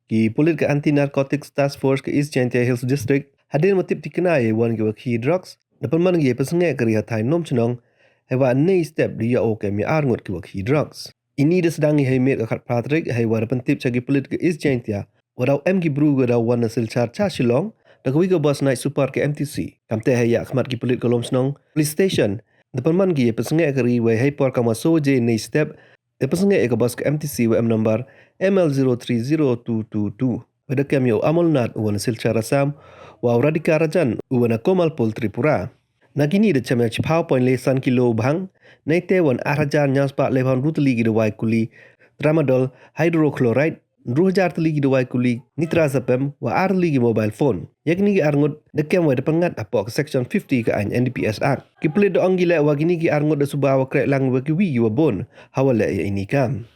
Ki pulit ke anti narcotics task force ke East Jaiñtia Hills District hadir motif dikenai wan ke khayi drugs dapat man ge pesenge ke riha thai nom chnong hewa nei step dia o ke mi arngot ke khayi drugs. Ini dia sedang hai met kat Patrick hai war pentip cagi pulit ke East Jaiñtia wadau em ki bru wadau wan nasil char cha shilong dak wi ke bos night super ke MTC kamte hai ya khmat ki pulit ke lom chnong police station dapat man ge pesenge ke ri wai hai por kama so je nei step e pesenge ke bos ke MTC WM number ML030222 pada kami amol nat wan silchara sam wa radika rajan wana komal pol Tripura nakini de chama chpau point lesan kilo bhang naite wan arajan nyaspa lehon rutli gidwai kuli tramadol hydrochloride 2000 tli gidwai kuli nitrazepam wa arli gi mobile phone yakni gi arngot de kem wa de pengat apok section 50 ke an NDPS Act ki plit de ongile wa gini gi arngot de subawa krek lang wa ki wi wa bon hawale ini kam